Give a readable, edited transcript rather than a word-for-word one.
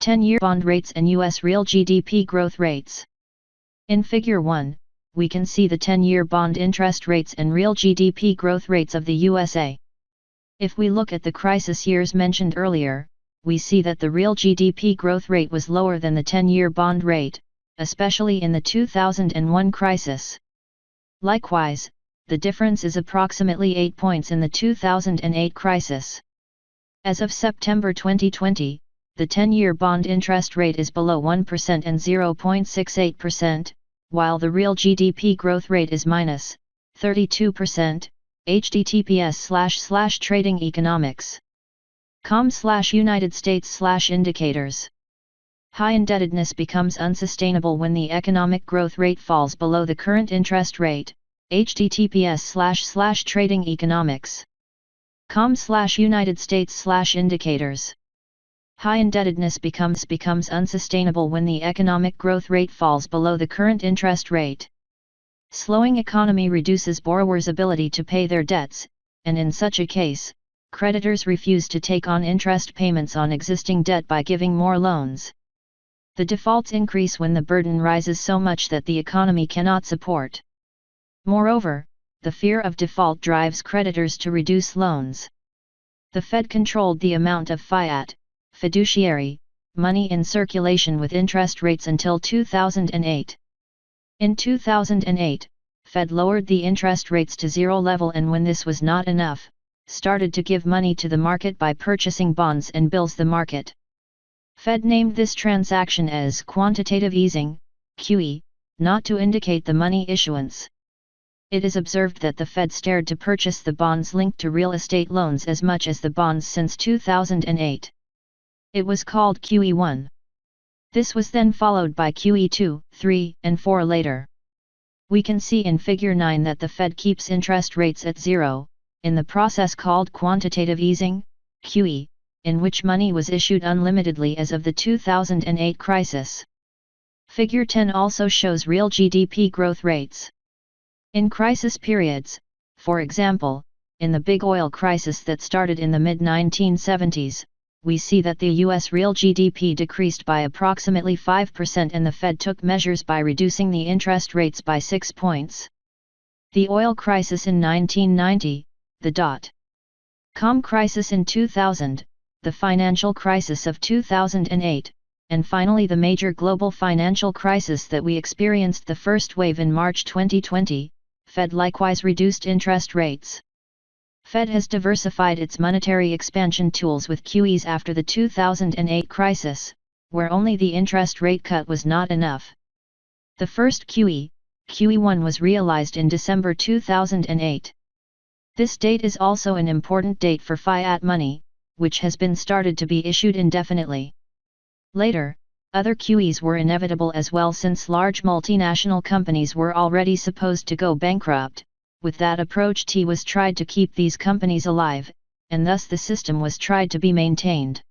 10-year bond rates and U.S. real GDP growth rates. In Figure 1, we can see the 10-year bond interest rates and real GDP growth rates of the USA. If we look at the crisis years mentioned earlier, we see that the real GDP growth rate was lower than the 10-year bond rate, especially in the 2001 crisis. Likewise, the difference is approximately 8 points in the 2008 crisis. As of September 2020, the 10-year bond interest rate is below 1% and 0.68%, while the real GDP growth rate is minus 32%. https://tradingeconomics.com/United States/indicators. High indebtedness becomes unsustainable when the economic growth rate falls below the current interest rate. https://tradingeconomics.com/United States/indicators. High indebtedness becomes unsustainable when the economic growth rate falls below the current interest rate. Slowing economy reduces borrowers' ability to pay their debts, and in such a case, creditors refuse to take on interest payments on existing debt by giving more loans. The defaults increase when the burden rises so much that the economy cannot support. Moreover, the fear of default drives creditors to reduce loans. The Fed controlled the amount of fiat, fiduciary, money in circulation with interest rates until 2008. In 2008, Fed lowered the interest rates to zero level, and when this was not enough, started to give money to the market by purchasing bonds and bills the market. Fed named this transaction as quantitative easing, QE, not to indicate the money issuance. It is observed that the Fed started to purchase the bonds linked to real estate loans as much as the bonds since 2008. It was called QE1. This was then followed by QE2, 3, and 4 later. We can see in Figure 9 that the Fed keeps interest rates at zero, in the process called quantitative easing, QE, in which money was issued unlimitedly as of the 2008 crisis. Figure 10 also shows real GDP growth rates. In crisis periods, for example, in the big oil crisis that started in the mid-1970s, we see that the U.S. real GDP decreased by approximately 5% and the Fed took measures by reducing the interest rates by 6 points. The oil crisis in 1990, the dot-com crisis in 2000, the financial crisis of 2008, and finally the major global financial crisis that we experienced the first wave in March 2020, Fed likewise reduced interest rates. Fed has diversified its monetary expansion tools with QEs after the 2008 crisis, where only the interest rate cut was not enough. The first QE, QE1, was realized in December 2008. This date is also an important date for fiat money, which has been started to be issued indefinitely. Later, other QEs were inevitable as well, since large multinational companies were already supposed to go bankrupt. With that approach, T was tried to keep these companies alive, and thus the system was tried to be maintained.